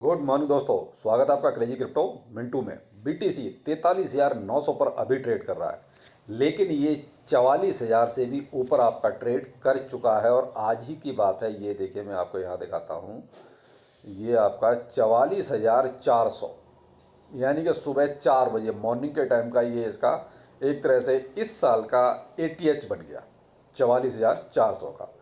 Good morning दोस्तों, स्वागत है आपका क्रेजी क्रिप्टो मिंटू में। बीटीसी 43,900 पर अभी ट्रेड कर रहा है, लेकिन ये 44,000 से भी ऊपर आपका ट्रेड कर चुका है। और आज ही की बात है, ये देखिए मैं आपको यहाँ दिखाता हूँ। ये आपका 44,400 यानी कि सुबह 4 बजे मॉर्निंग के टाइम का ये इसका एक तरह से इस साल का ATH बन गया 44,400 का।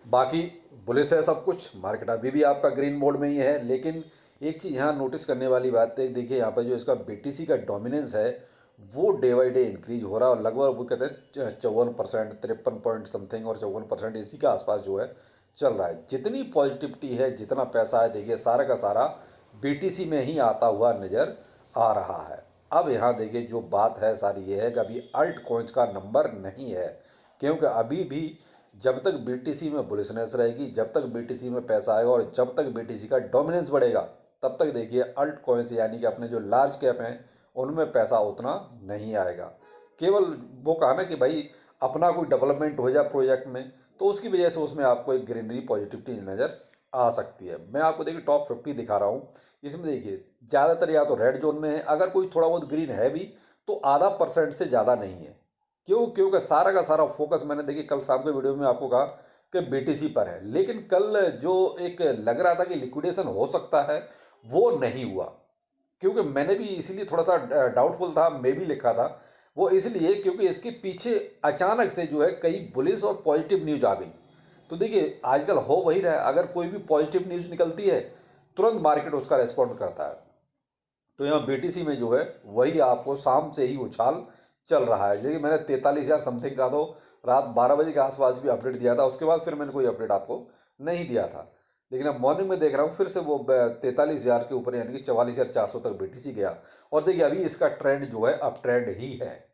बाकी बुलिस है सब कुछ, मार्केट अभी भी आपका ग्रीन मोड में ही है। लेकिन एक चीज़ यहाँ नोटिस करने वाली बात है, देखिए यहाँ पर जो इसका BTC का डोमिनेंस है वो डे बाई डे इंक्रीज हो रहा है। और लगभग वो कहते हैं 54%, 53 पॉइंट समथिंग और 54% इसी के आसपास जो है चल रहा है। जितनी पॉजिटिविटी है, जितना पैसा है, देखिए सारा का सारा BTC में ही आता हुआ नज़र आ रहा है। अब यहाँ देखिए जो बात है सारी ये है कि अभी अल्ट कॉइन्स का नंबर नहीं है, क्योंकि अभी भी जब तक BTC में बुलिशनेस रहेगी, जब तक BTC में पैसा आएगा और जब तक BTC का डोमिनेंस बढ़ेगा, तब तक देखिए अल्ट कॉइन्स यानी कि अपने जो लार्ज कैप हैं उनमें पैसा उतना नहीं आएगा। केवल वो कहा ना कि भाई अपना कोई डेवलपमेंट हो जाए प्रोजेक्ट में, तो उसकी वजह से उसमें आपको एक ग्रीनरी पॉजिटिविटी नज़र आ सकती है। मैं आपको देखिए टॉप 50 दिखा रहा हूँ। इसमें देखिए ज़्यादातर या तो रेड जोन में है, अगर कोई थोड़ा बहुत ग्रीन है भी तो आधा % से ज़्यादा नहीं है। क्योंकि सारा का सारा फोकस मैंने देखिए कल शाम के वीडियो में आपको कहा कि BTC पर है, लेकिन कल जो एक लग रहा था कि लिक्विडेशन हो सकता है वो नहीं हुआ। क्योंकि मैंने भी इसीलिए थोड़ा सा डाउटफुल था, मैं भी लिखा था वो इसलिए क्योंकि इसके पीछे अचानक से जो है कई बुलिश और पॉजिटिव न्यूज आ गई। तो देखिए आजकल हो वही रहा है, अगर कोई भी पॉजिटिव न्यूज निकलती है तुरंत मार्केट उसका रेस्पॉन्ड करता है। तो यहाँ BTC में जो है वही आपको शाम से ही उछाल चल रहा है। देखिए मैंने 43,000 समथिंग का तो रात 12 बजे के आसपास भी अपडेट दिया था, उसके बाद फिर मैंने कोई अपडेट आपको नहीं दिया था। लेकिन अब मॉर्निंग में देख रहा हूँ फिर से वो 43,000 के ऊपर यानी कि 44,400 तक BTC गया। और देखिए अभी इसका ट्रेंड जो है अप ट्रेंड ही है।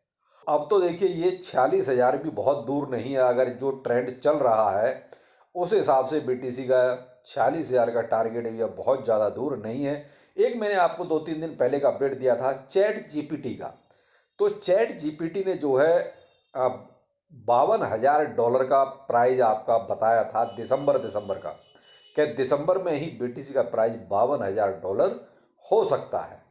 अब तो देखिए ये 46,000 भी बहुत दूर नहीं है। अगर जो ट्रेंड चल रहा है उस हिसाब से BTC का 46,000 का टारगेट भी अब बहुत ज़्यादा दूर नहीं है। एक मैंने आपको 2-3 दिन पहले का अपडेट दिया था ChatGPT का। तो ChatGPT ने जो है $52,000 का प्राइज आपका बताया था दिसंबर का। क्या दिसंबर में ही BTC का प्राइस $52,000 हो सकता है।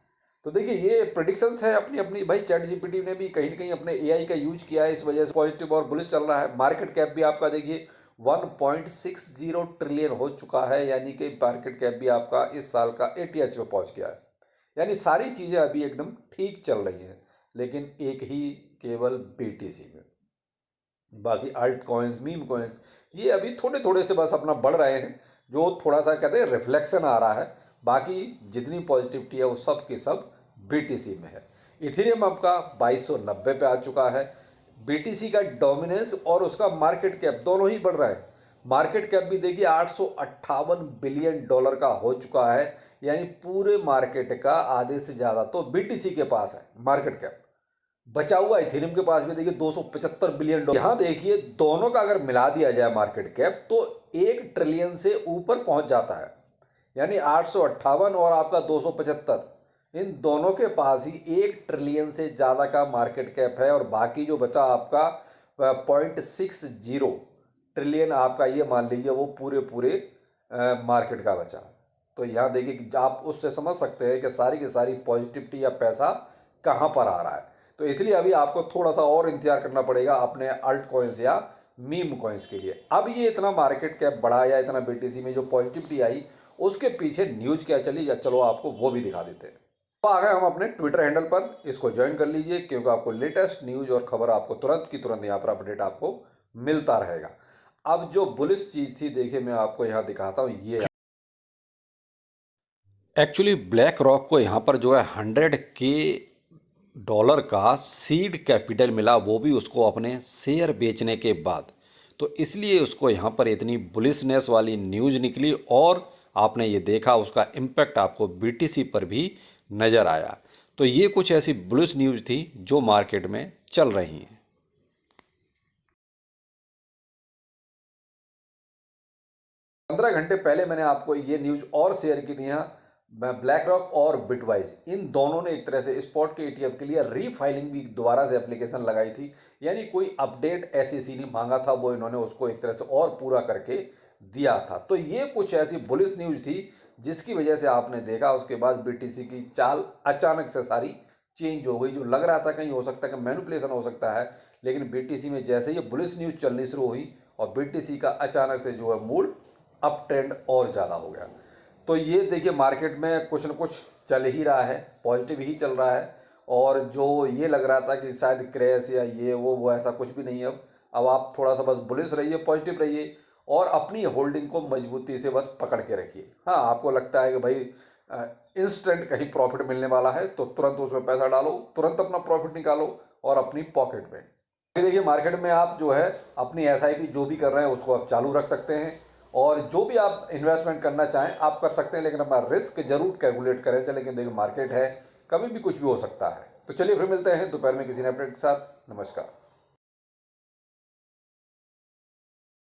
तो देखिए ये प्रिडिक्शंस है अपनी अपनी। भाई ChatGPT ने भी कहीं ना कहीं अपने AI का यूज किया है, इस वजह से पॉजिटिव और बुलिश चल रहा है। मार्केट कैप भी आपका देखिए 1.60 ट्रिलियन हो चुका है, यानी कि मार्केट कैप भी आपका इस साल का ATH पे पहुंच गया है। यानी सारी चीज़ें अभी एकदम ठीक चल रही हैं, लेकिन एक ही केवल BTC में। बाकी अल्ट कॉइन्स, मीम कॉइन्स ये अभी थोड़े थोड़े से बस अपना बढ़ रहे हैं, जो थोड़ा सा कहते हैं रिफ्लेक्शन आ रहा है। बाकी जितनी पॉजिटिविटी है वो सब की सब BTC में है। इथेरियम आपका 2290 पे आ चुका है। BTC का डोमिनेंस और उसका मार्केट कैप दोनों ही बढ़ रहा है। मार्केट कैप भी देखिए $858 बिलियन का हो चुका है, यानी पूरे मार्केट का आधे से ज़्यादा तो BTC के पास है मार्केट कैप। बचा हुआ इथेरियम के पास भी देखिए $275 बिलियन। यहाँ देखिए दोनों का अगर मिला दिया जाए मार्केट कैप तो 1 ट्रिलियन से ऊपर पहुंच जाता है। यानी 858 और आपका 275, इन दोनों के पास ही 1 ट्रिलियन से ज़्यादा का मार्केट कैप है। और बाकी जो बचा आपका 0.60 ट्रिलियन आपका, ये मान लीजिए वो पूरे पूरे मार्केट का बचा। तो यहाँ देखिए कि आप उससे समझ सकते हैं कि सारी की सारी पॉजिटिविटी या पैसा कहाँ पर आ रहा है। तो इसलिए अभी आपको थोड़ा सा और इंतजार करना पड़ेगा अपने अल्ट कॉइन्स या मीम कॉइन्स के लिए। अब ये इतना मार्केट कैप बढ़ा या इतना BTC में जो पॉजिटिविटी आई उसके पीछे न्यूज क्या चली, या चलो आपको वो भी दिखा देते हैं। तो आ गए हम अपने ट्विटर हैंडल पर, इसको ज्वाइन कर लीजिए, क्योंकि आपको लेटेस्ट न्यूज और खबर आपको तुरंत की तुरंत यहाँ पर अपडेट आपको मिलता रहेगा। अब जो बुलिश चीज थी देखिए मैं आपको यहाँ दिखाता हूँ। ये एक्चुअली ब्लैक रॉक को यहाँ पर जो है $100K का सीड कैपिटल मिला, वो भी उसको अपने शेयर बेचने के बाद। तो इसलिए उसको यहाँ पर इतनी बुलिशनेस वाली न्यूज़ निकली और आपने ये देखा उसका इम्पैक्ट आपको BTC पर भी नज़र आया। तो ये कुछ ऐसी बुलिश न्यूज़ थी जो मार्केट में चल रही हैं। 15 घंटे पहले मैंने आपको ये न्यूज़ और शेयर की थी। यहाँ ब्लैक रॉक और बिटवाइज इन दोनों ने एक तरह से स्पॉट के ETF के लिए रीफाइलिंग भी दोबारा से एप्लीकेशन लगाई थी। यानी कोई अपडेट SEC ने मांगा था, वो इन्होंने उसको एक तरह से और पूरा करके दिया था। तो ये कुछ ऐसी बुलिश न्यूज़ थी जिसकी वजह से आपने देखा उसके बाद बीटीसी की चाल अचानक से सारी चेंज हो गई। जो लग रहा था कहीं हो सकता है कि मैनिपुलेशन हो सकता है, लेकिन बीटीसी में जैसे ही बुलिश न्यूज चलनी शुरू हुई और बीटीसी का अचानक से जो है मूड अप ट्रेंड और ज़्यादा हो गया। तो ये देखिए मार्केट में कुछ न कुछ चल ही रहा है, पॉजिटिव ही चल रहा है। और जो ये लग रहा था कि शायद क्रैश या ये वो ऐसा कुछ भी नहीं है। अब आप थोड़ा सा बस बुलिश रहिए, पॉजिटिव रहिए और अपनी होल्डिंग को मजबूती से बस पकड़ के रखिए। हाँ, आपको लगता है कि भाई इंस्टेंट कहीं प्रॉफिट मिलने वाला है तो तुरंत उसमें पैसा डालो, तुरंत अपना प्रॉफिट निकालो और अपनी पॉकेट में। फिर देखिए मार्केट में आप जो है अपनी एसआईपी जो भी कर रहे हैं उसको आप चालू रख सकते हैं और जो भी आप इन्वेस्टमेंट करना चाहें आप कर सकते हैं, लेकिन अपना रिस्क जरूर कैलकुलेट करें। चले, लेकिन देखिए मार्केट है, कभी भी कुछ भी हो सकता है। तो चलिए फिर मिलते हैं दोपहर में किसी नए अपडेट के साथ। नमस्कार।